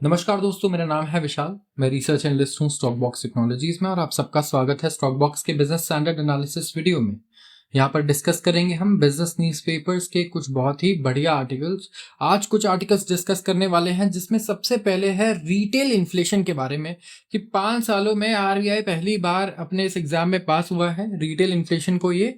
नमस्कार दोस्तों, मेरा नाम है विशाल। मैं रिसर्च एनालिस्ट हूँ स्टॉक बॉक्स टेक्नोलॉजीज में और आप सबका स्वागत है स्टॉक बॉक्स के बिजनेस स्टैंडर्ड एनालिसिस वीडियो में। यहाँ पर डिस्कस करेंगे हम बिजनेस न्यूज़पेपर्स के कुछ बहुत ही बढ़िया आर्टिकल्स। आज कुछ आर्टिकल्स डिस्कस करने वाले हैं जिसमें सबसे पहले है रिटेल इन्फ्लेशन के बारे में कि 5 सालों में आरबीआई पहली बार अपने इस एग्जाम में पास हुआ है, रिटेल इन्फ्लेशन को ये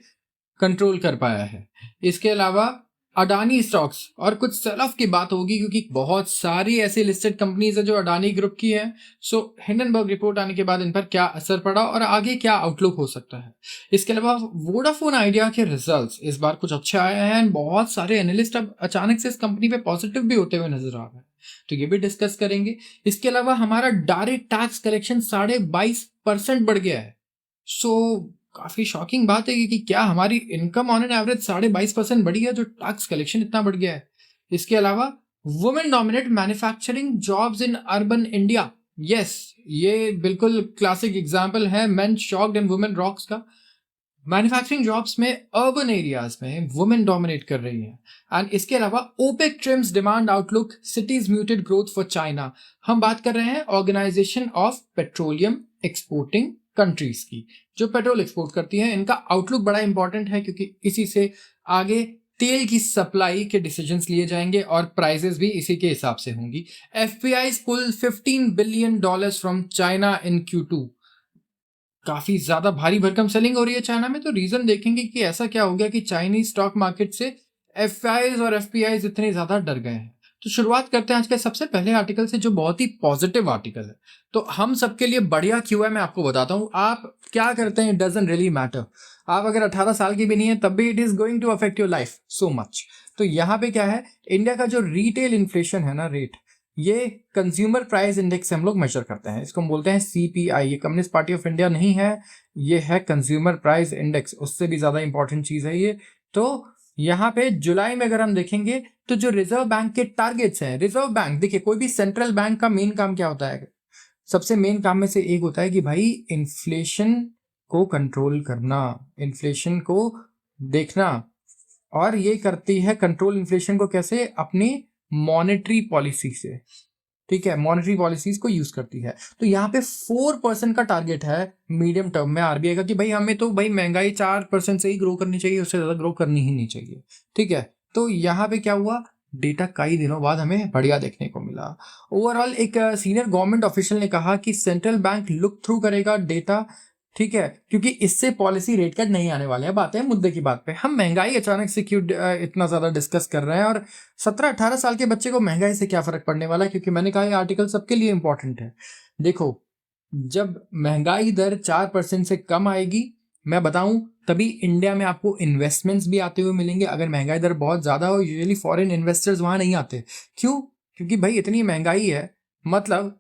कंट्रोल कर पाया है। इसके अलावा अडानी स्टॉक्स और कुछ सेल ऑफ की बात होगी क्योंकि बहुत सारी ऐसी लिस्टेड कंपनीज है जो अडानी ग्रुप की है। सो हिंडनबर्ग रिपोर्ट आने के बाद इन पर क्या असर पड़ा और आगे क्या आउटलुक हो सकता है। इसके अलावा वोडाफोन आइडिया के रिजल्ट्स इस बार कुछ अच्छे आए हैं। बहुत सारे एनालिस्ट अब अचानक से इस कंपनी पे पॉजिटिव भी होते हुए नजर आ रहे हैं, तो ये भी डिस्कस करेंगे। इसके अलावा हमारा डायरेक्ट टैक्स कलेक्शन 22.5% बढ़ गया है। सो काफी शॉकिंग बात है कि क्या हमारी इनकम ऑन एन एवरेज 22.5% बढ़ी है जो टैक्स कलेक्शन इतना बढ़ गया है। इसके अलावा women dominate manufacturing jobs in urban India. Yes, ये बिल्कुल क्लासिक एग्जांपल है men shocked and women rocks का। मैन्युफैक्चरिंग जॉब्स में अर्बन एरियाज में वुमेन डोमिनेट कर रही हैं। एंड इसके अलावा OPEC trims demand outlook, cities muted growth for China. हम बात कर रहे हैं organisation of petroleum exporting countries की, जो पेट्रोल एक्सपोर्ट करती हैं। इनका आउटलुक बड़ा इंपॉर्टेंट है क्योंकि इसी से आगे तेल की सप्लाई के डिसीजंस लिए जाएंगे और प्राइसेस भी इसी के हिसाब से होंगी। FPI pull $15 billion from China in Q2। काफी ज्यादा भारी भरकम सेलिंग हो रही है चाइना में, तो रीजन देखेंगे कि ऐसा क्या हो गया कि चाइनीज स्टॉक मार्केट से एफआईज और एफपीआईज इतने ज्यादा डर गए हैं। तो शुरुआत करते हैं आज के सबसे पहले आर्टिकल से जो बहुत ही पॉजिटिव आर्टिकल है। तो हम सबके लिए बढ़िया क्यों है मैं आपको बताता हूं। आप क्या करते हैं, इट डजंट रियली मैटर। आप अगर 18 साल की भी नहीं है तब भी it is going to affect your life so much. तो यहाँ पे क्या है, इंडिया का जो रिटेल इन्फ्लेशन है ना रेट, ये कंज्यूमर प्राइस इंडेक्स से हम लोग मेजर करते हैं। इसको हम बोलते हैं सीपीआई। ये कम्युनिस्ट पार्टी ऑफ इंडिया नहीं है, ये है कंज्यूमर प्राइस इंडेक्स, उससे भी ज्यादा इंपॉर्टेंट चीज है ये। तो यहाँ पे जुलाई में अगर हम देखेंगे तो जो रिजर्व बैंक के टारगेट्स हैं, रिजर्व बैंक देखिए कोई भी सेंट्रल बैंक का मेन काम क्या होता है, सबसे मेन काम में से एक होता है कि भाई इन्फ्लेशन को कंट्रोल करना, इन्फ्लेशन को देखना। और ये करती है कंट्रोल इन्फ्लेशन को कैसे, अपनी मॉनेटरी पॉलिसी से। ठीक है, मॉनेटरी पॉलिसीज को यूज करती है। तो यहाँ पे 4% का टारगेट है मीडियम टर्म में आरबीआई का कि भाई हमें तो भाई महंगाई 4% से ही ग्रो करनी चाहिए, उससे ज्यादा ग्रो करनी ही नहीं चाहिए। ठीक है, तो यहाँ पे क्या हुआ, डेटा कई दिनों बाद हमें बढ़िया देखने को मिला। ओवरऑल एक सीनियर गवर्नमेंट ऑफिशियल ने कहा कि सेंट्रल बैंक लुक थ्रू करेगा डेटा। ठीक है, क्योंकि इससे पॉलिसी रेट कट नहीं आने वाले हैं। बात है मुद्दे की बात पे, हम महंगाई अचानक से क्यों इतना ज्यादा डिस्कस कर रहे हैं और 17-18 साल के बच्चे को महंगाई से क्या फर्क पड़ने वाला है, क्योंकि मैंने कहा ये आर्टिकल सबके लिए इंपॉर्टेंट है। देखो, जब महंगाई दर 4% से कम आएगी, मैं बताऊं, तभी इंडिया में आपको इन्वेस्टमेंट्स भी आते हुए मिलेंगे। अगर महंगाई दर बहुत ज्यादा हो, यूजुअली फॉरेन इन्वेस्टर्स वहां नहीं आते। क्यों? क्योंकि भाई इतनी महंगाई है, मतलब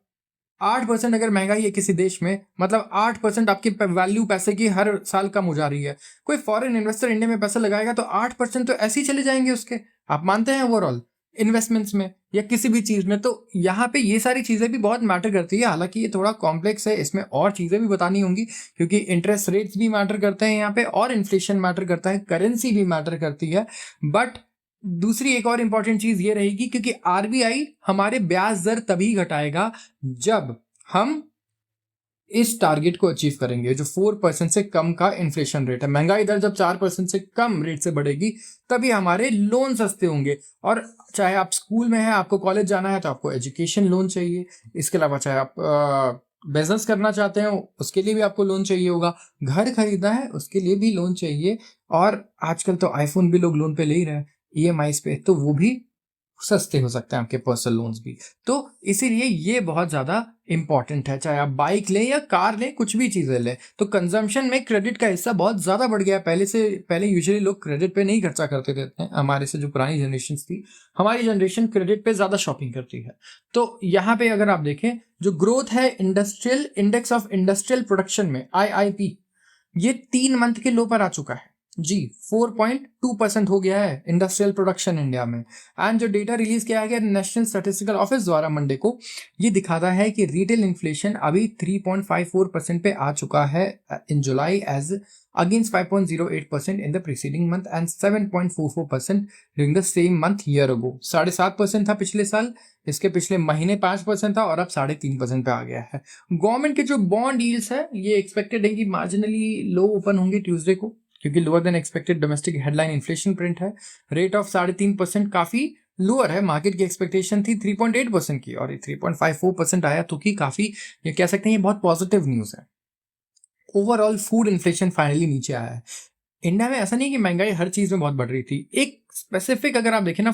8% अगर महंगाई है किसी देश में, मतलब 8% आपकी वैल्यू पैसे की हर साल कम हो जा रही है। कोई फॉरेन इन्वेस्टर इंडिया में पैसा लगाएगा तो 8% तो ऐसे ही चले जाएंगे उसके। आप मानते हैं ओवरऑल इन्वेस्टमेंट्स में या किसी भी चीज में? तो यहाँ पे ये सारी चीजें भी बहुत मैटर करती है। हालांकि ये थोड़ा कॉम्प्लेक्स है, इसमें और चीजें भी बतानी होंगी क्योंकि इंटरेस्ट रेट्स भी मैटर करते हैं यहाँ पे, और इन्फ्लेशन मैटर करता है, करेंसी भी मैटर करती है। बट दूसरी एक और इंपॉर्टेंट चीज ये रहेगी क्योंकि आरबीआई हमारे ब्याज दर तभी घटाएगा जब हम इस टारगेट को अचीव करेंगे, जो 4% से कम का इन्फ्लेशन रेट है। महंगाई दर जब 4% से कम रेट से बढ़ेगी तभी हमारे लोन सस्ते होंगे। और चाहे आप स्कूल में हैं, आपको कॉलेज जाना है तो आपको एजुकेशन लोन चाहिए। इसके अलावा चाहे आप बिजनेस करना चाहते हैं उसके लिए भी आपको लोन चाहिए होगा, घर खरीदना है उसके लिए भी लोन चाहिए। और आजकल तो आईफोन भी लोग लोन पे ले ही रहे हैं, ईएमआईज पे, तो वो भी सस्ते हो सकते हैं आपके पर्सनल लोन्स भी। तो इसीलिए ये बहुत ज्यादा इंपॉर्टेंट है, चाहे आप बाइक लें या कार लें, कुछ भी चीजें लें। तो कंजम्पशन में क्रेडिट का हिस्सा बहुत ज्यादा बढ़ गया है। पहले यूजुअली लोग क्रेडिट पे नहीं खर्चा करते थे। हमारे से जो पुरानी जनरेशन थी, हमारी जनरेशन क्रेडिट पे ज्यादा शॉपिंग करती है। तो यहाँ पे अगर आप देखें, जो ग्रोथ है industrial index of industrial production में, IIP, ये 3 मंथ के लो पर आ चुका है। जी 4.2% हो गया है इंडस्ट्रियल प्रोडक्शन इंडिया में। एंड जो डेटा रिलीज किया गया नेशनल स्टैटिस्टिकल ऑफिस द्वारा मंडे को, ये दिखाता है कि रिटेल इन्फ्लेशन अभी 3.54% पे आ चुका है in July as against 5.08% in the preceding month and 7.44% during the same month year ago. 7.5% था पिछले साल, इसके पिछले महीने 5% था और अब 3.5% पे आ गया है। गवर्नमेंट के जो बॉन्ड यील्ड्स है ये एक्सपेक्टेड है कि मार्जिनली लो ओपन होंगे ट्यूसडे को, क्योंकि lower than expected domestic headline inflation print है। रेट ऑफ 3.5% काफी लोअर है, मार्केट की एक्सपेक्टेशन थी 3.8% की और 3.54% आया, तो कि काफी ये कह सकते हैं ये बहुत पॉजिटिव न्यूज है। ओवरऑल फूड इन्फ्लेशन फाइनली नीचे आया है। इंडिया में ऐसा नहीं कि महंगाई हर चीज में बहुत बढ़ रही थी, एक स्पेसिफिक अगर आप देखें ना,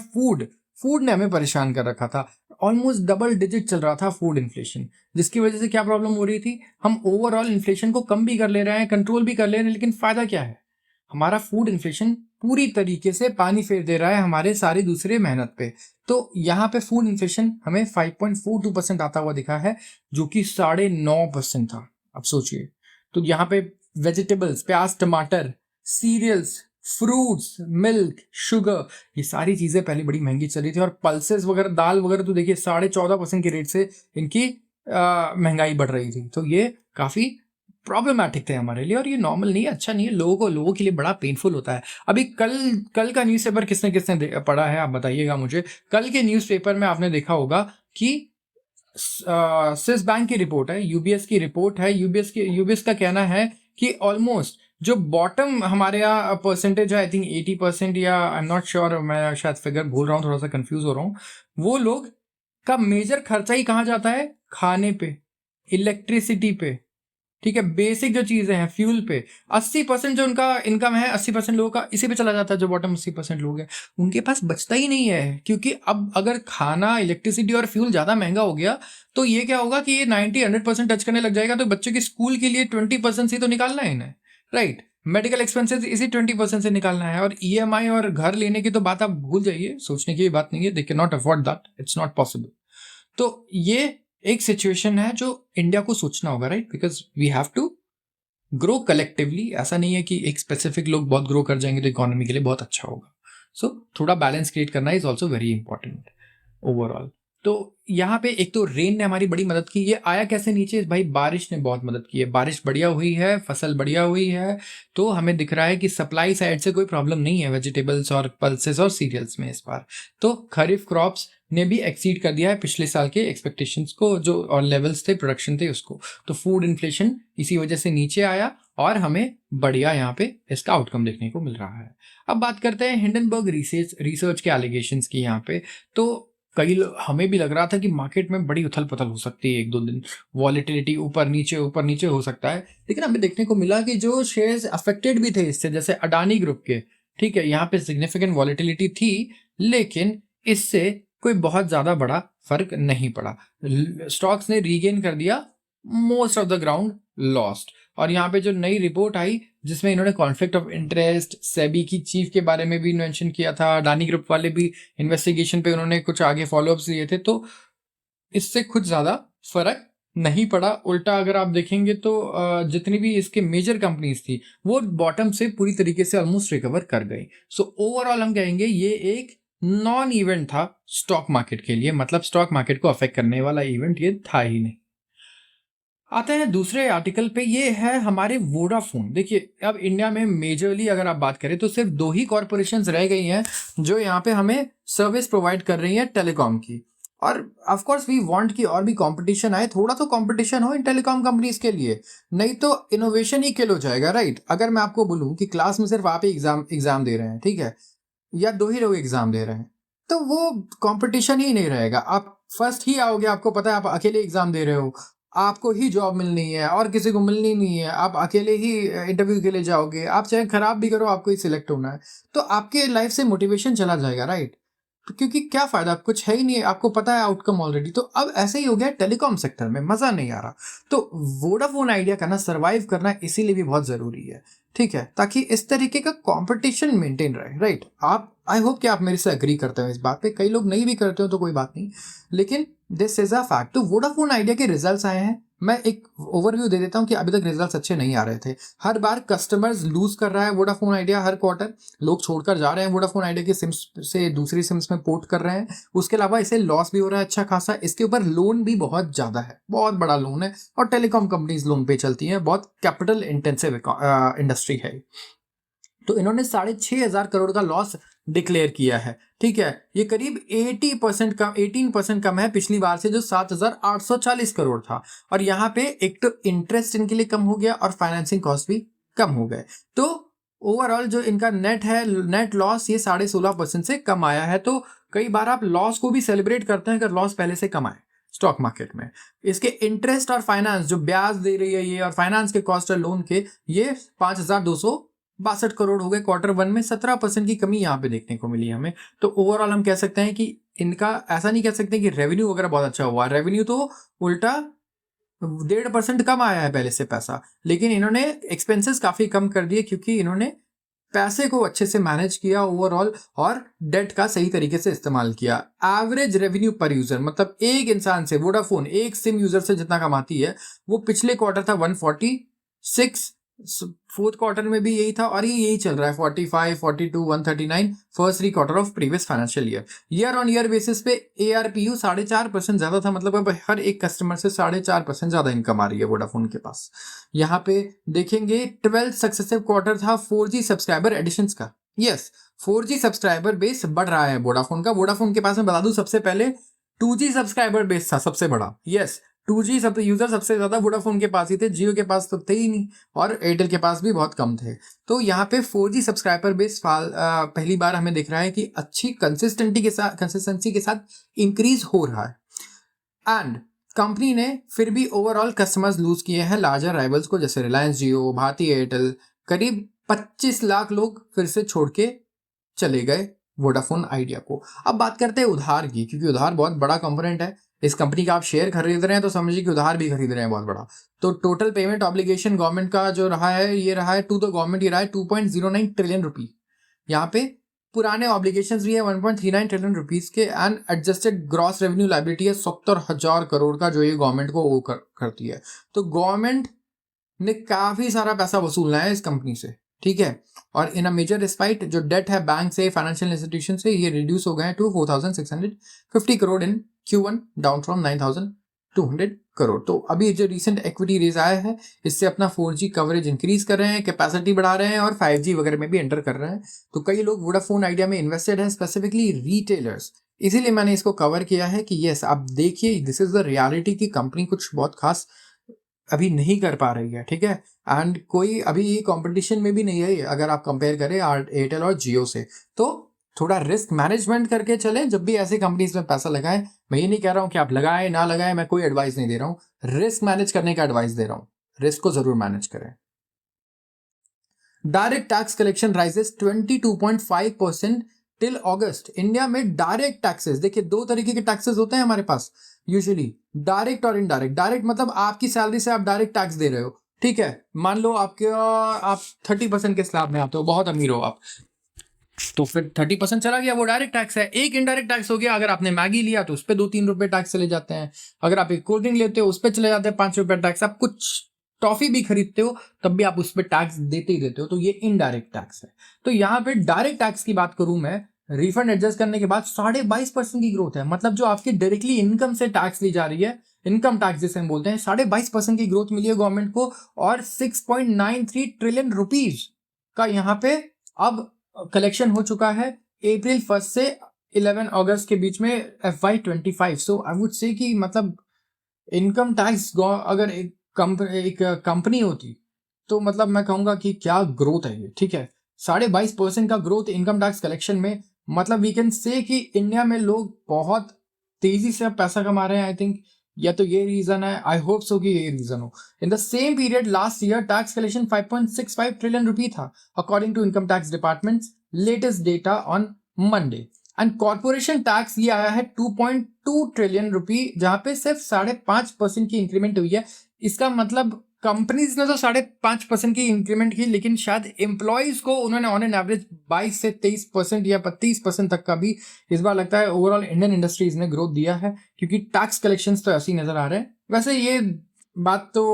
फूड ने हमें परेशान कर रखा था। ऑलमोस्ट डबल डिजिट चल रहा था फूड इन्फ्लेशन, जिसकी वजह से क्या प्रॉब्लम हो रही थी, हम ओवरऑल इन्फ्लेशन को कम भी कर ले रहे हैं, कंट्रोल भी कर ले रहे हैं, लेकिन फायदा क्या है, हमारा फूड इन्फ्लेशन पूरी तरीके से पानी फेर दे रहा है हमारे सारे दूसरे मेहनत पे। तो यहाँ पे फूड इन्फ्लेशन हमें 5.42% आता हुआ दिखा है, जो कि 9.5% था। अब सोचिए, तो यहाँ पे वेजिटेबल्स, प्याज, टमाटर, सीरियल्स, फ्रूट्स, मिल्क, शुगर, ये सारी चीजें पहले बड़ी महंगी चल रही थी, और पल्सेस वगैरह, दाल वगैरह, तो देखिए 14.5% के रेट से इनकी महंगाई बढ़ रही थी। तो ये काफी प्रॉब्लमैटिक थे हमारे लिए, और ये नॉर्मल नहीं है, अच्छा नहीं है, लोगों के लिए बड़ा पेनफुल होता है। अभी कल का न्यूज़पेपर किसने किसने पढ़ा है, आप बताइएगा मुझे। कल के न्यूज़पेपर में आपने देखा होगा कि स्विस बैंक की रिपोर्ट है, यूबीएस की रिपोर्ट है। यूबीएस का कहना है कि ऑलमोस्ट जो बॉटम हमारे यहाँ परसेंटेज है, आई थिंक 80% या आई एम नॉट श्योर, मैं शायद फिगर भूल रहा हूँ, थोड़ा सा कंफ्यूज हो रहा हूँ, वो लोग का मेजर खर्चा ही कहाँ जाता है, खाने पे, इलेक्ट्रिसिटी पे, ठीक है, बेसिक जो चीजें हैं, फ्यूल पे। 80% जो उनका इनकम है, 80% लोगों का इसी पे चला जाता है। जो बॉटम 80% लोग हैं, उनके पास बचता ही नहीं है, क्योंकि अब अगर खाना, इलेक्ट्रिसिटी और फ्यूल ज्यादा महंगा हो गया, तो ये क्या होगा कि ये 90-100% टच करने लग जाएगा। तो बच्चों की स्कूल के लिए 20% से तो निकालना है इन्हें, राइट। मेडिकल एक्सपेंसेस इसी 20% से निकालना है, और ईएमआई और घर लेने की तो बात आप भूल जाइए, सोचने की बात नहीं है, they can not afford that, it's not possible. तो ये एक सिचुएशन है जो इंडिया को सोचना होगा, right, because we have to grow collectively. ऐसा नहीं है कि एक स्पेसिफिक लोग बहुत ग्रो कर जाएंगे तो इकोनॉमी के लिए बहुत अच्छा होगा। सो थोड़ा बैलेंस क्रिएट करना is also very important overall. तो यहाँ पे एक तो रेन ने हमारी बड़ी मदद की। ये आया कैसे नीचे भाई, बारिश ने बहुत मदद की है, बारिश बढ़िया हुई है, फसल बढ़िया हुई है, तो हमें दिख रहा है कि सप्लाई साइड से कोई प्रॉब्लम नहीं है वेजिटेबल्स और पल्सेस और सीरियल्स में इस बार। तो खरीफ क्रॉप्स ने भी एक्सीड कर दिया है पिछले साल के एक्सपेक्टेशंस को, जो और लेवल्स थे, प्रोडक्शन थे उसको। तो फूड इन्फ्लेशन इसी वजह से नीचे आया, और हमें बढ़िया यहाँ पे इसका आउटकम देखने को मिल रहा है। अब बात करते हैं हिंडनबर्ग रिसर्च के एलिगेशंस की यहाँ पे। तो हमें भी लग रहा था कि मार्केट में बड़ी उथल पुथल हो सकती है, 1-2 दिन वॉलेटिलिटी ऊपर नीचे हो सकता है, लेकिन हमें देखने को मिला कि जो शेयर्स अफेक्टेड भी थे इससे, जैसे अडानी ग्रुप के, ठीक है, यहाँ पे सिग्निफिकेंट वॉलेटिलिटी थी, लेकिन इससे कोई बहुत ज्यादा बड़ा फर्क नहीं पड़ा। स्टॉक्स ने रीगेन कर दिया most of the ground lost. और यहाँ पे जो नई रिपोर्ट आई, जिसमें इन्होंने कॉन्फ्लिक्ट ऑफ इंटरेस्ट, सेबी की चीफ के बारे में भी मेंशन किया था, अडानी ग्रुप वाले भी इन्वेस्टिगेशन पे उन्होंने कुछ आगे फॉलोअप्स दिए थे, तो इससे कुछ ज्यादा फर्क नहीं पड़ा। उल्टा अगर आप देखेंगे तो जितनी भी इसके मेजर कंपनीज थी, वो बॉटम से पूरी तरीके से ऑलमोस्ट रिकवर कर गई। सो ओवरऑल हम कहेंगे ये एक नॉन इवेंट था स्टॉक मार्केट के लिए, मतलब स्टॉक मार्केट को अफेक्ट करने वाला इवेंट ये था ही नहीं। आते हैं दूसरे आर्टिकल पे, ये है हमारे वोडाफोन। देखिए, अब इंडिया में मेजरली अगर आप बात करें तो सिर्फ 2 ही कॉरपोरेशंस रह गई हैं जो यहाँ पे हमें सर्विस प्रोवाइड कर रही है टेलीकॉम की। और ऑफ कोर्स वी वांट कि और भी कंपटीशन आए, थोड़ा तो कंपटीशन हो इन टेलीकॉम कंपनीज के लिए, नहीं तो इनोवेशन ही किल हो जाएगा, राइट। अगर मैं आपको बोलूँ कि क्लास में सिर्फ आप ही एग्जाम दे रहे हैं, ठीक है, या 2 ही लोग एग्जाम दे रहे हैं, तो वो कंपटीशन ही नहीं रहेगा। आप फर्स्ट ही आओगे, आपको पता है आप अकेले एग्जाम दे रहे हो, आपको ही जॉब मिलनी है और किसी को मिलनी नहीं है, आप अकेले ही इंटरव्यू के लिए जाओगे, आप चाहे खराब भी करो आपको ही सिलेक्ट होना है, तो आपके लाइफ से मोटिवेशन चला जाएगा, राइट। क्योंकि क्या फायदा, कुछ है ही नहीं, आपको पता है आउटकम ऑलरेडी। तो अब ऐसे ही हो गया टेलीकॉम सेक्टर में, मजा नहीं आ रहा। तो वोडाफोन आइडिया का ना सर्वाइव करना इसीलिए भी बहुत जरूरी है, ठीक है, ताकि इस तरीके का कंपटीशन मेंटेन रहे, राइट। आप, आई होप कि आप मेरे से अग्री करते हो इस बात पे, कई लोग नहीं भी करते हो तो कोई बात नहीं, लेकिन दिस इज अ फैक्ट। तो वोडाफोन आइडिया के रिजल्ट्स आए हैं, मैं एक ओवरव्यू दे देता हूँ कि अभी तक रिजल्ट्स अच्छे नहीं आ रहे थे। हर बार कस्टमर्स लूज कर रहा है वोडाफोन आइडिया, हर क्वार्टर लोग छोड़कर जा रहे हैं वोडाफोन आइडिया के सिम्स से दूसरी सिम्स में पोर्ट कर रहे हैं। उसके अलावा इसे लॉस भी हो रहा है अच्छा खासा। इसके ऊपर लोन भी बहुत ज्यादा है, बहुत बड़ा लोन है, और टेलीकॉम कंपनीज लोन पे चलती हैं, बहुत कैपिटल इंटेंसिव इंडस्ट्री है। तो इन्होंने 6,500 करोड़ का लॉस डिक्लेयर किया है। ठीक है, ये करीब 18% कम है पिछली बार से, जो 7,840 करोड़ था। और यहाँ पे एक तो इंटरेस्ट इनके लिए कम हो गया और फाइनेंसिंग कॉस्ट भी कम हो गए। तो ओवरऑल जो इनका नेट है, नेट लॉस ये 16.5% से कम आया है। तो कई बार आप लॉस को भी सेलिब्रेट करते हैं अगर लॉस पहले से कम आए स्टॉक मार्केट में। इसके इंटरेस्ट और फाइनेंस जो ब्याज दे रही है ये, और फाइनेंस के कॉस्ट और लोन के, ये 5,262 करोड़ हो गए। Q1 में 17% की कमी यहाँ पे देखने को मिली हमें। तो ओवरऑल हम कह सकते हैं कि इनका, ऐसा नहीं कह सकते कि रेवेन्यू वगैरह बहुत अच्छा हुआ, रेवेन्यू तो उल्टा 1.5% कम आया है पहले से पैसा, लेकिन इन्होंने एक्सपेंसेस काफी कम कर दिए क्योंकि इन्होंने पैसे को अच्छे से मैनेज किया ओवरऑल, और डेट का सही तरीके से इस्तेमाल किया। एवरेज रेवेन्यू पर यूजर, मतलब एक इंसान से वोडाफोन एक सिम यूजर से जितना कमाती है, वो पिछले क्वार्टर था 146, फोर्थ क्वार्टर में भी यही था, और ये यही चल रहा है 45, 42, 139 first 3 quarter of previous financial year on year basis पे ARPU 4.5% ज्यादा था। मतलब अब हर एक कस्टमर से 4.5% ज्यादा इनकम आ रही है वोडाफोन के पास। यहाँ पे देखेंगे 12 सक्सेसिव क्वार्टर था 4G सब्सक्राइबर एडिशंस का। यस, 4G सब्सक्राइबर बेस बढ़ रहा है वोडाफोन का। वोडाफोन के पास मैं बता दूं सबसे पहले 2G सब्सक्राइबर बेस था सबसे बड़ा। यस, 2G सब यूजर सबसे ज्यादा वोडाफोन के पास ही थे, जियो के पास तो थे ही नहीं, और एयरटेल के पास भी बहुत कम थे। तो यहाँ पे 4G सब्सक्राइबर बेस पहली बार हमें दिख रहा है कि अच्छी कंसिस्टेंसी के साथ इंक्रीज हो रहा है। एंड कंपनी ने फिर भी ओवरऑल कस्टमर्स लूज किए हैं लार्जर राइवल्स को, जैसे रिलायंस जियो, भारती एयरटेल। करीब 25 लाख लोग फिर से छोड़ के चले गए वोडाफोन आइडिया को। अब बात करते हैं उधार की, क्योंकि उधार बहुत बड़ा कंपोनेंट है। इस कंपनी का आप शेयर खरीद रहे हैं तो समझिए कि उधार भी खरीद रहे हैं बहुत बड़ा। तो टोटल पेमेंट ऑब्लिगेशन गवर्नमेंट का जो रहा है, ये रहा है टू द गवर्नमेंट, ये रहा है 2.09 ट्रिलियन रुपी। यहाँ पे पुराने ऑब्लिगेशन भी है 1.39 ट्रिलियन रुपीज के, and adjusted gross revenue liability है 70,000 करोड़ का, जो ये गवर्नमेंट को वो करती है। तो गवर्नमेंट ने काफी सारा पैसा वसूलना है इस कंपनी से। ठीक है, और इन अ मेजर रिस्पाइट जो डेट है बैंक से, फाइनेंशियल इंस्टीट्यूशन से, ये रिड्यूस हो गए हैं to 4,650 crore in Q1, down from 9,200 crore. तो अभी जो रिसेंट इक्विटी रेज आया है, इससे अपना 4G कवरेज इंक्रीज कर रहे हैं, कैपेसिटी बढ़ा रहे हैं, और 5G वगैरह में भी एंटर कर रहे हैं। तो कई लोग वोडाफोन आइडिया में इन्वेस्टेड हैं, स्पेसिफिकली रिटेलर्स। इसीलिए मैंने इसको कवर किया है कि यस, आप देखिए दिस इज द रियलिटी की कंपनी कुछ बहुत खास अभी नहीं कर पा रही है। ठीक है, एंड कोई अभी ये कंपटीशन में भी नहीं है अगर आप कंपेयर करें एयरटेल और जियो से। तो थोड़ा रिस्क मैनेजमेंट करके चलें जब भी ऐसी कंपनीज में पैसा लगाएं। मैं ये नहीं कह रहा हूं कि आप लगाएं ना लगाएं, मैं कोई एडवाइस नहीं दे रहा हूं, रिस्क मैनेज करने का एडवाइस दे रहा हूं। रिस्क को जरूर मैनेज करें। Direct tax collection rises 22.5% till August. India में डायरेक्ट टैक्सेस, देखिए दो तरीके के टैक्सेस होते हैं हमारे पास यूजुअली, डायरेक्ट और इनडायरेक्ट। डायरेक्ट मतलब आपकी सैलरी से आप डायरेक्ट टैक्स दे रहे हो। ठीक है, मान लो आप 30% के स्लैब में आते हो, बहुत अमीर हो आप, तो फिर 30% चला गया, वो डायरेक्ट टैक्स है। एक इनडायरेक्ट टैक्स हो गया, अगर आपने मैगी लिया तो उस पर 2-3 रुपए टैक्स चले जाते हैं। अगर आप एक कोल्ड ड्रिंक लेते हो उस पर चले जाते हैं 5 रुपए टैक्स। आप कुछ टॉफी भी खरीदते हो तब भी आप उस पर टैक्स देते ही देते हो, तो ये इनडायरेक्ट टैक्स है। तो यहाँ पे डायरेक्ट टैक्स की बात करूं मैं, रिफंड एडजस्ट करने के बाद 22.5% की ग्रोथ है। मतलब जो आपकी डायरेक्टली इनकम से टैक्स ली जा रही है, इनकम टैक्स जिसे हम बोलते हैं, 22.5% की ग्रोथ मिली है गवर्नमेंट को, और 6.93 ट्रिलियन रुपीज का यहाँ पे अब कलेक्शन हो चुका है अप्रैल 1 से 11 अगस्त के बीच में FY25। So I would say कि मतलब इनकम टैक्स अगर एक कंपनी होती तो मतलब मैं कहूंगा कि क्या ग्रोथ है ये। ठीक है, 22.5% का ग्रोथ इनकम टैक्स कलेक्शन में, मतलब वी कैन से कि इंडिया में लोग बहुत तेजी से पैसा कमा रहे हैं। आई थिंक या तो ये रीजन है, आई होप सो कि ये रीजन हो। In the same period last year tax collection 5.65 trillion rupee था, according to income tax department latest data on Monday. And corporation tax ये आया है 2.2 ट्रिलियन रुपी, जहां पे सिर्फ 5.5% की इंक्रीमेंट हुई है। इसका मतलब कंपनीज ने तो 5.5% की इंक्रीमेंट की, लेकिन शायद एम्प्लॉयज को उन्होंने ऑन एन एवरेज 22 से 23% या 30% तक का भी इस बार लगता है ओवरऑल इंडियन इंडस्ट्रीज ने ग्रोथ दिया है, क्योंकि टैक्स कलेक्शंस तो ऐसे ही नजर आ रहे हैं। वैसे ये बात तो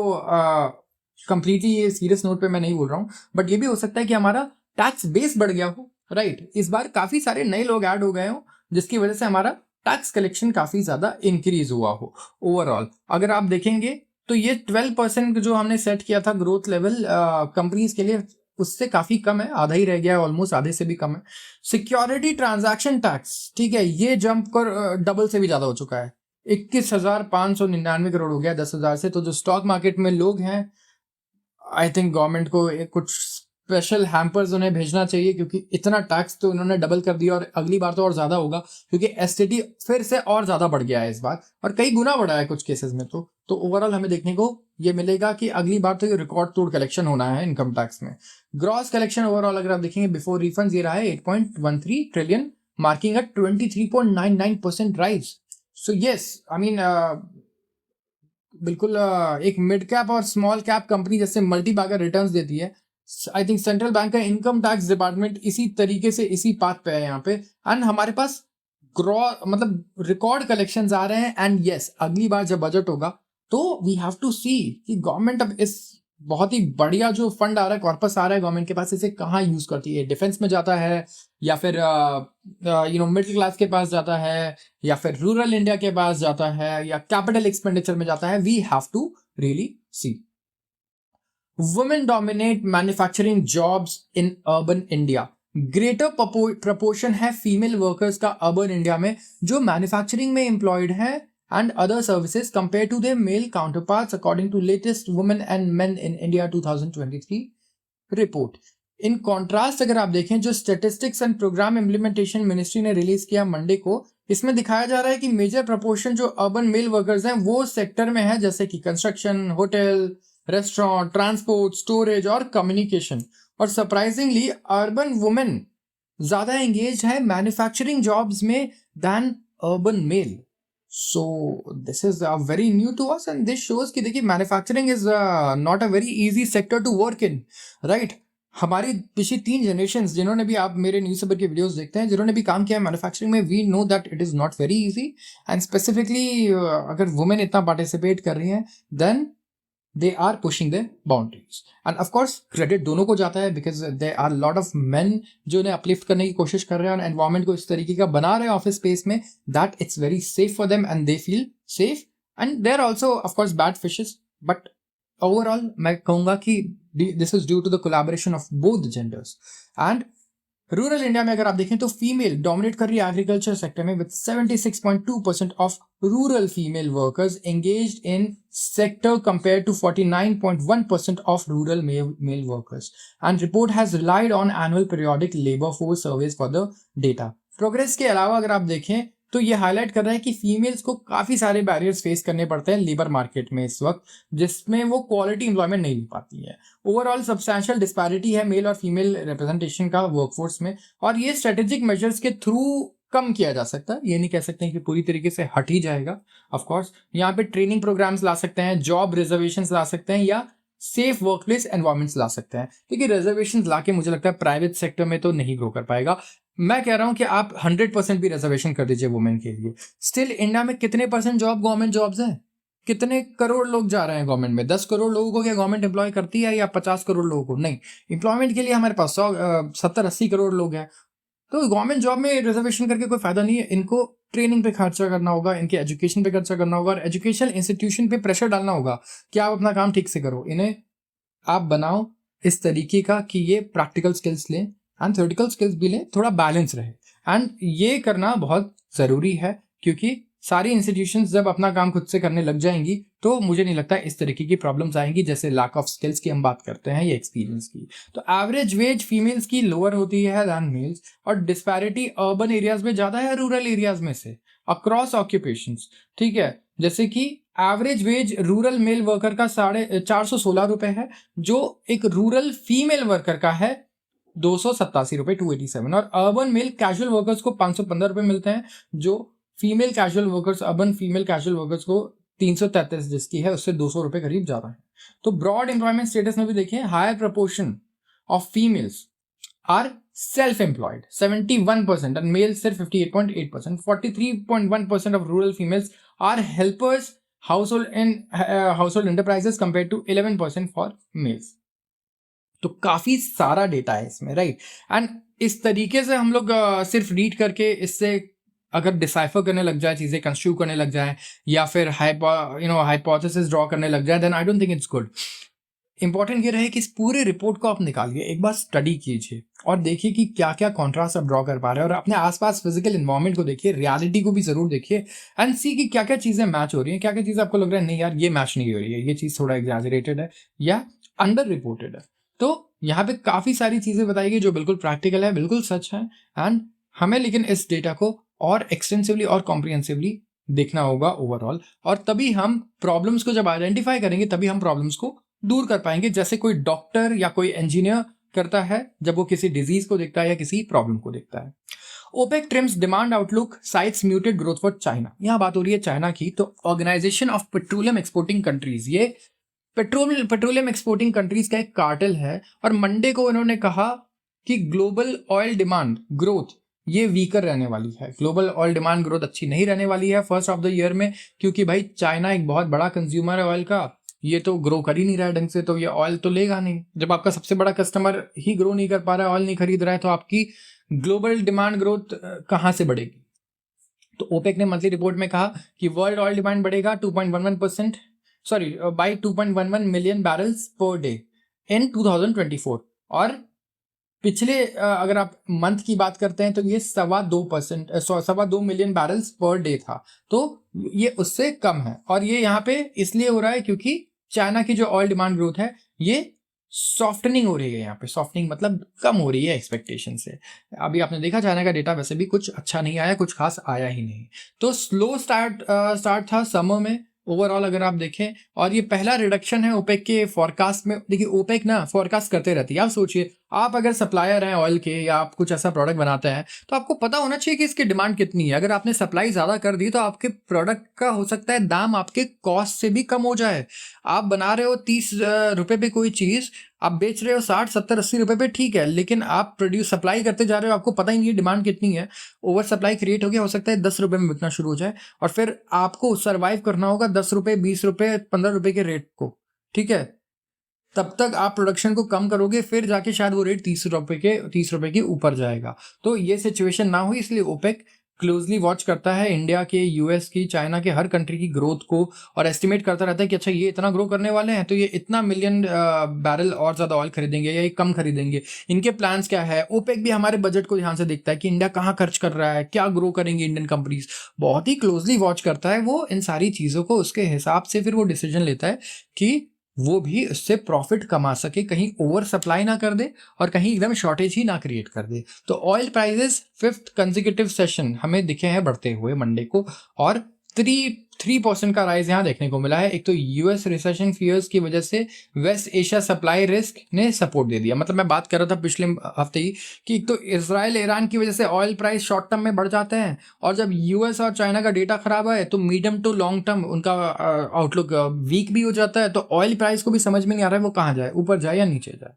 कंप्लीटली ये सीरियस नोट पे मैं नहीं बोल रहा हूँ, बट ये भी हो सकता है कि हमारा टैक्स बेस बढ़ गया हो, राइट। इस बार काफी सारे नए लोग ऐड हो गए हो, जिसकी वजह से हमारा टैक्स कलेक्शन काफी ज्यादा इंक्रीज हुआ हो। ओवरऑल अगर आप देखेंगे तो ये 12% जो हमने सेट किया था ग्रोथ लेवल कंपनीज के लिए, उससे काफी कम है, आधा ही रह गया है, ऑलमोस्ट आधे से भी कम है। सिक्योरिटी ट्रांजैक्शन टैक्स, ठीक है, ये जंप कर डबल से भी ज्यादा हो चुका है, 21,599 करोड़ हो गया 10,000 से। तो जो स्टॉक मार्केट में लोग हैं, आई थिंक गवर्नमेंट को कुछ स्पेशल हैम्पर्स उन्हें भेजना चाहिए, क्योंकि इतना टैक्स तो उन्होंने डबल कर दिया, और अगली बार तो और ज्यादा होगा, क्योंकि एसटीटी फिर से और ज्यादा बढ़ गया है इस बार, और कई गुना बढ़ा है कुछ केसेस में। तो ओवरऑल हमें देखने को ये मिलेगा कि अगली बार तो ये रिकॉर्ड तोड़ कलेक्शन होना है इनकम टैक्स में। ग्रॉस कलेक्शन ओवरऑल अगर आप देखेंगे बिफोर रिफंड ये रहा है 8.13 trillion, marking a 23.99% rise. So yes, I mean बिल्कुल एक मिड कैप और स्मॉल कैप कंपनी जैसे मल्टी बैगर रिटर्न्स देती है। आई थिंक सेंट्रल बैंक का इनकम टैक्स डिपार्टमेंट इसी तरीके से इसी पाथ पे है यहाँ पे, एंड हमारे पास ग्रो मतलब रिकॉर्ड कलेक्शंस आ रहे हैं। एंड यस, अगली बार जब बजट होगा तो वी हैव टू सी कि गवर्नमेंट अब इस बहुत ही बढ़िया जो फंड आ रहा है, कॉर्पस आ रहा है गवर्नमेंट के पास, इसे कहाँ यूज करती है, डिफेंस में जाता है, या फिर मिडिल क्लास के पास जाता है, या फिर रूरल इंडिया के पास जाता है, या कैपिटल एक्सपेंडिचर में जाता है। We have to really see. Women dominate manufacturing jobs in urban India. Greater proportion है फीमेल वर्कर्स का अर्बन इंडिया में जो मैन्युफैक्चरिंग में एम्प्लॉयड है and other services compared to their male counterparts according to latest Women and Men in India 2023 report. In contrast अगर आप देखें जो statistics and programme implementation ministry ने रिलीज किया मंडे को, इसमें दिखाया जा रहा है कि मेजर प्रपोर्शन जो अर्बन मेल वर्कर्स हैं वो सेक्टर में है, जैसे कि construction, hotel, restaurant, transport, storage और कम्युनिकेशन। और सरप्राइजिंगली अर्बन वुमेन ज्यादा एंगेज है मैन्युफैक्चरिंग जॉब्स में than urban male. So this is very new to us, and this shows कि देखिए manufacturing is not a very easy sector to work in, right. हमारी पिछली 3 generation जिन्होंने भी, आप मेरे न्यूज़पेपर के वीडियोस देखते हैं, जिन्होंने भी काम किया है मैन्युफैक्चरिंग में, we know that it is not very easy. And specifically अगर वुमेन इतना पार्टिसिपेट कर रही हैं then they are pushing the boundaries, and of course credit दोनों को जाता है, because there are lot of men जो उन्हें uplift करने की कोशिश कर रहे हैं और environment को इस तरीके का बना रहे हैं ऑफिस स्पेस में that it's very safe for them and they feel safe, and there are also of course bad fishes, but overall मैं कहूँगा कि this is due to the collaboration of both genders। and rural India में अगर आप देखें तो female dominate कर रही है एग्रीकल्चर सेक्टर में, with 76.2% of rural female workers engaged in sector compare to 49.1% of rural male workers, and report has relied on annual periodic labour force surveys for the data. Progress के अलावा अगर आप देखें तो ये हाईलाइट कर रहा है कि फीमेल्स को काफी सारे बैरियर्स फेस करने पड़ते हैं लेबर मार्केट में इस वक्त, जिसमें वो क्वालिटी एम्प्लॉयमेंट नहीं ले पाती है। ओवरऑल सब्सटैंशियल डिस्पैरिटी है मेल और फीमेल रिप्रेजेंटेशन का वर्कफोर्स में, और ये स्ट्रेटेजिक मेजर्स के थ्रू कम किया जा सकता है। ये नहीं कह सकते हैं कि पूरी तरीके से हट ही जाएगा। ऑफ कोर्स यहाँ पे ट्रेनिंग प्रोग्राम्स ला सकते हैं, जॉब रिजर्वेशंस ला सकते हैं, या सेफ वर्कप्लेस एनवायरमेंट्स ला सकते हैं, क्योंकि रिजर्वेशंस लाके मुझे लगता है प्राइवेट सेक्टर में तो नहीं ग्रो कर पाएगा। मैं कह रहा हूं कि आप 100% भी रिजर्वेशन कर दीजिए वुमेन के लिए, स्टिल इंडिया में कितने परसेंट जॉब गवर्नमेंट जॉब्स हैं? कितने करोड़ लोग जा रहे हैं गवर्नमेंट में? 10 करोड़ लोगों को क्या गवर्नमेंट एम्प्लॉय करती है, या 50 करोड़ लोगों को? नहीं, एम्प्लॉयमेंट के लिए हमारे पास 70-80 करोड़ लोग हैं। तो गवर्नमेंट जॉब में रिजर्वेशन करके कोई फायदा नहीं है। इनको ट्रेनिंग पे खर्चा करना होगा, इनके एजुकेशन पे खर्चा करना होगा, और एजुकेशन इंस्टीट्यूशन पे प्रेशर डालना होगा कि आप अपना काम ठीक से करो। इन्हें आप बनाओ इस तरीके का कि ये प्रैक्टिकल स्किल्स लें एंड थ्योरेटिकल स्किल्स भी लें, थोड़ा बैलेंस रहे। एंड ये करना बहुत ज़रूरी है, क्योंकि सारी इंस्टीट्यूशंस जब अपना काम खुद से करने लग जाएंगी तो मुझे नहीं लगता इस तरीके की प्रॉब्लम्स आएंगी, जैसे लैक ऑफ स्किल्स की हम बात करते हैं या एक्सपीरियंस की। तो एवरेज वेज फीमेल्स की लोअर होती है दैन मेल्स, और डिस्पैरिटी अर्बन एरियाज में ज़्यादा है रूरल एरियाज में से अक्रॉस ऑक्यूपेशंस, ठीक है। जैसे कि average wage rural male worker का 416 रुपए है, जो एक रूरल फीमेल वर्कर का है 287 रुपए 287, और अर्बन मेल कैजुअल वर्कर्स को 515 रुपए मिलते हैं, जो female casual workers, urban female casual workers को 333 जिसकी है उससे 200 रुपए करीब ज्यादा है। तो ब्रॉड एम्प्लॉयमेंट स्टेटस में भी देखें, higher proportion of females are self employed 71% and males सिर्फ 58.8%, 43.1% of rural females are helpers household enterprises compare to 11% for males. तो काफी सारा डेटा है इसमें, राइट। एंड इस तरीके से हम लोग सिर्फ रीड करके इससे अगर डिसाइफर करने लग जाए, चीजें कंस्ट्रू करने लग जाए, या फिर हाइपोथेसिस ड्रॉ करने लग जाए, then I don't think it's good. Important ये रहे कि इस पूरे रिपोर्ट को आप निकालिए, एक बार स्टडी कीजिए और देखिए कि क्या क्या कॉन्ट्रास्ट आप ड्रॉ कर पा रहे हैं, और अपने आसपास फिजिकल इन्वायरमेंट को देखिए, रियलिटी को भी जरूर देखिए, एंड सी कि क्या क्या चीजें मैच हो रही हैं, क्या क्या चीजें आपको लग रहा है नहीं यार ये मैच नहीं हो रही है, ये चीज थोड़ा एग्जैजरेटेड है या अंडर रिपोर्टेड है। तो यहाँ पे काफी सारी चीजें बताई गई जो बिल्कुल प्रैक्टिकल है, बिल्कुल सच है। एंड हमें लेकिन इस डेटा को और एक्सटेंसिवली और कॉम्प्रिहेंसिवली देखना होगा ओवरऑल, और तभी हम प्रॉब्लम्स को जब आइडेंटिफाई करेंगे तभी हम प्रॉब्लम्स को दूर कर पाएंगे, जैसे कोई डॉक्टर या कोई इंजीनियर करता है जब वो किसी डिजीज को देखता है या किसी प्रॉब्लम को देखता है। OPEC trims demand outlook, cites muted growth for China. यहां बात हो रही है चाइना की। तो organisation of petroleum exporting countries, ये पेट्रोलियम एक्सपोर्टिंग कंट्रीज का एक कार्टेल है, और मंडे को इन्होंने कहा कि ग्लोबल ऑयल डिमांड ग्रोथ ये वीकर रहने वाली है। ग्लोबल ऑयल डिमांड ग्रोथ अच्छी नहीं रहने वाली है फर्स्ट ऑफ द ईयर में, क्योंकि भाई चाइना एक बहुत बड़ा कंज्यूमर है ऑयल का, ये तो ग्रो कर ही नहीं रहा है ढंग से, तो ये ऑयल तो लेगा नहीं। जब आपका सबसे बड़ा कस्टमर ही ग्रो नहीं कर पा रहा है, ऑयल नहीं खरीद रहा है, तो आपकी ग्लोबल डिमांड ग्रोथ कहाँ से बढ़ेगी। तो ओपेक ने मंथली रिपोर्ट में कहा कि वर्ल्ड ऑयल डिमांड बढ़ेगा 2.11%, sorry by 2.11 million barrels per day in 2024। और पिछले अगर आप मंथ की बात करते हैं तो ये 2.25 मिलियन बैरल्स पर डे था, तो ये उससे कम है। और ये यहाँ पे इसलिए हो रहा है क्योंकि चाइना की जो ऑयल डिमांड ग्रोथ है ये सॉफ्टनिंग हो रही है। यहाँ पे सॉफ्टनिंग मतलब कम हो रही है एक्सपेक्टेशन से। अभी आपने देखा चाइना का डेटा वैसे भी कुछ अच्छा नहीं आया, कुछ खास आया ही नहीं। तो स्लो स्टार्ट था समर में ओवरऑल अगर आप देखें, और ये पहला रिडक्शन है ओपेक के फॉरकास्ट में। देखिए ओपेक ना फॉरकास्ट करते रहती है। आप सोचिए, आप अगर सप्लायर हैं ऑयल के या आप कुछ ऐसा प्रोडक्ट बनाते हैं तो आपको पता होना चाहिए कि इसकी डिमांड कितनी है। अगर आपने सप्लाई ज़्यादा कर दी तो आपके प्रोडक्ट का हो सकता है दाम आपके कॉस्ट से भी कम हो जाए। आप बना रहे हो 30 रुपये पे कोई चीज़, आप बेच रहे हो 60 70 80 रुपये पे, ठीक है, लेकिन आप सप्लाई करते जा रहे हो, आपको पता ही नहीं है डिमांड कितनी है, ओवर सप्लाई क्रिएट हो गया, हो सकता है 10 रुपये में बिकना शुरू हो जाए, और फिर आपको सर्वाइव करना होगा 10 रुपये 20 रुपये 15 रुपये के रेट को, ठीक है। तब तक आप प्रोडक्शन को कम करोगे, फिर जाके शायद वो रेट 30 रुपये के ऊपर जाएगा। तो ये सिचुएशन ना हो, इसलिए ओपेक क्लोजली वॉच करता है इंडिया के, यूएस की, चाइना के, हर कंट्री की ग्रोथ को, और एस्टिमेट करता रहता है कि अच्छा ये इतना ग्रो करने वाले हैं तो ये इतना मिलियन बैरल और ज़्यादा ऑयल खरीदेंगे या ये कम खरीदेंगे, इनके प्लान्स क्या है। ओपेक भी हमारे बजट को ध्यान से देखता है कि इंडिया कहाँ खर्च कर रहा है, क्या ग्रो करेंगे इंडियन कंपनीज, बहुत ही क्लोजली वॉच करता है वो इन सारी चीज़ों को। उसके हिसाब से फिर वो डिसीजन लेता है कि वो भी उससे प्रॉफिट कमा सके, कहीं ओवर सप्लाई ना कर दे और कहीं एकदम शॉर्टेज ही ना क्रिएट कर दे। तो oil prices 5th consecutive session हमें दिखे हैं बढ़ते हुए मंडे को, और 3% का राइज यहाँ देखने को मिला है। एक तो यूएस रिसेशन फियर्स की वजह से वेस्ट एशिया सप्लाई रिस्क ने सपोर्ट दे दिया। मतलब मैं बात कर रहा था पिछले हफ्ते ही कि एक तो इजराइल ईरान की वजह से ऑयल प्राइस शॉर्ट टर्म में बढ़ जाते हैं, और जब यूएस और चाइना का डेटा खराब है तो मीडियम टू लॉन्ग टर्म उनका आउटलुक वीक भी हो जाता है। तो ऑयल प्राइस को भी समझ में नहीं आ रहा है वो कहाँ जाए, ऊपर जाए या नीचे जाए,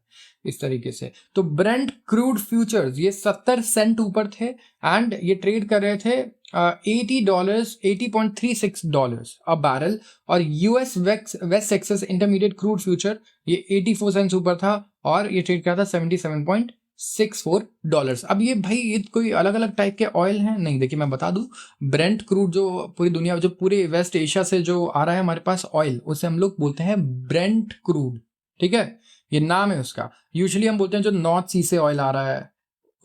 इस तरीके से। तो ब्रेंट क्रूड फ्यूचर्स ये 70 सेंट ऊपर थे, एंड ये ट्रेड कर रहे थे $80.36 अ बैरल, और US West Texas intermediate crude future ये 84 सेंट्स ऊपर था, और ये ट्रेड कर रहा था $77.64। अब ये भाई ये कोई अलग अलग टाइप के ऑयल हैं नहीं। देखिए मैं बता दूं, ब्रेंट क्रूड जो पूरी दुनिया, जो पूरे वेस्ट एशिया से जो आ रहा है हमारे पास ऑयल, उसे हम लोग बोलते हैं ब्रेंट क्रूड, ठीक है, ये नाम है उसका। यूजुअली हम बोलते हैं जो नॉर्थ सी से ऑयल आ रहा है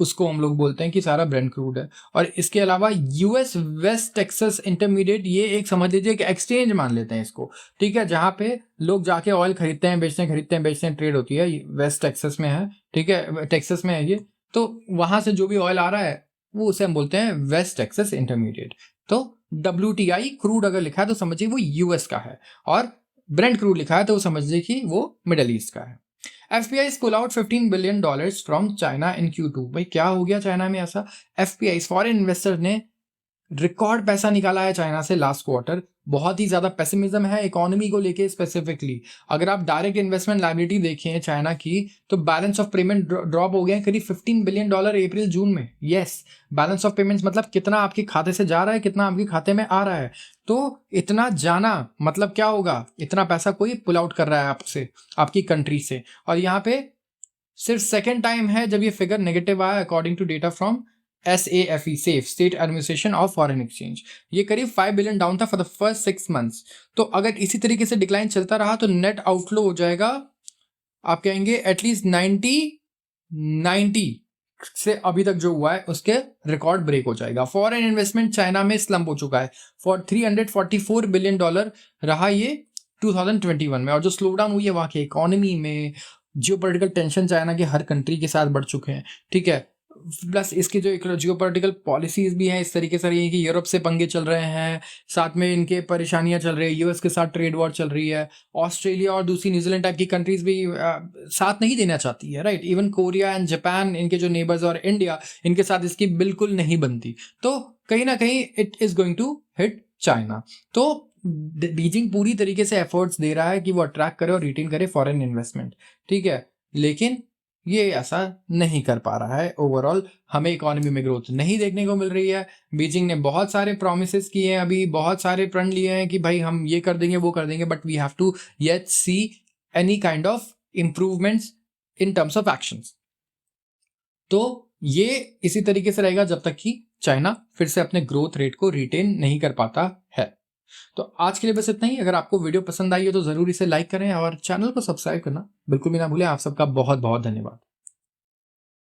उसको हम लोग बोलते हैं कि सारा ब्रेंट क्रूड है। और इसके अलावा यूएस वेस्ट टेक्सास इंटरमीडिएट ये एक समझ लीजिए कि एक्सचेंज मान लेते हैं इसको, ठीक है, जहाँ पे लोग जाके ऑयल खरीदते हैं बेचते हैं, ट्रेड होती है, वेस्ट टेक्सास में है, ठीक है, टेक्सास में है ये। तो वहां से जो भी ऑयल आ रहा है वो उसे हम बोलते हैं वेस्ट टेक्सास इंटरमीडिएट। तो WTI क्रूड अगर लिखा है तो समझिए वो यूएस का है, और ब्रेंट क्रूड लिखा है तो समझिए कि वो मिडल ईस्ट का है। FPIs pull out $15 billion from China in Q2। भाई क्या हो गया चाइना में ऐसा? FPIs फॉरेन इन्वेस्टर ने रिकॉर्ड पैसा निकाला है चाइना से लास्ट क्वार्टर। बहुत ही ज्यादा पेसिमिज्म है इकोनॉमी को लेके स्पेसिफिकली। अगर आप डायरेक्ट इन्वेस्टमेंट लायबिलिटी देखें चाइना की, तो बैलेंस ऑफ पेमेंट ड्रॉप हो गए हैं करीब $15 बिलियन अप्रैल जून में। यस, बैलेंस ऑफ पेमेंट्स मतलब कितना आपके खाते से जा रहा है, कितना आपके खाते में आ रहा है। तो इतना जाना मतलब क्या होगा, इतना पैसा कोई पुल आउट कर रहा है आपसे, आपकी कंट्री से। और यहाँ पे सिर्फ सेकेंड टाइम है जब ये फिगर नेगेटिव आया according to data from SAFE, SAFE state administration of foreign exchange. ये करीब 5 बिलियन डाउन था फॉर द फर्स्ट 6 मंथ्स। तो अगर इसी तरीके से डिक्लाइन चलता रहा तो नेट आउटफ्लो हो जाएगा, आप कहेंगे एटलीस्ट 90 से अभी तक जो हुआ है उसके रिकॉर्ड ब्रेक हो जाएगा। फॉरेन इन्वेस्टमेंट चाइना में स्लम्प हो चुका है, फॉर $344 बिलियन रहा ये 2021 में। और जो स्लो डाउन हुई है वहां की इकोनॉमी में, जियोपॉलिटिकल टेंशन चाइना के हर कंट्री के साथ बढ़ चुके हैं, ठीक है। प्लस इसकी जो जियोपॉलिटिकल पॉलिसीज भी हैं इस तरीके से रही है कि यूरोप से पंगे चल रहे हैं, साथ में इनके परेशानियां चल रही है, यूएस के साथ ट्रेड वॉर चल रही है, ऑस्ट्रेलिया और दूसरी न्यूजीलैंड टाइप की कंट्रीज भी साथ नहीं देना चाहती है, right. Even Korea and Japan, इनके जो नेबर्स, और इंडिया, इनके साथ इसकी बिल्कुल नहीं बनती। तो कहीं ना कहीं it is going to hit China. तो बीजिंग पूरी तरीके से एफर्ट्स दे रहा है कि वो अट्रैक्ट करे और रिटेन करे फॉरेन इन्वेस्टमेंट, ठीक है, लेकिन ये ऐसा नहीं कर पा रहा है। ओवरऑल हमें इकोनॉमी में ग्रोथ नहीं देखने को मिल रही है। बीजिंग ने बहुत सारे प्रोमिसेस किए हैं, अभी बहुत सारे प्रण लिए हैं कि भाई हम ये कर देंगे वो कर देंगे, but we have to yet see any kind of improvements in terms of actions. तो ये इसी तरीके से रहेगा जब तक कि चाइना फिर से अपने ग्रोथ रेट को रिटेन नहीं कर पाता है। तो आज के लिए बस इतना ही। अगर आपको वीडियो पसंद आई हो तो जरूर इसे लाइक करें और चैनल को सब्सक्राइब करना बिल्कुल भी ना भूलें। आप सबका बहुत बहुत धन्यवाद।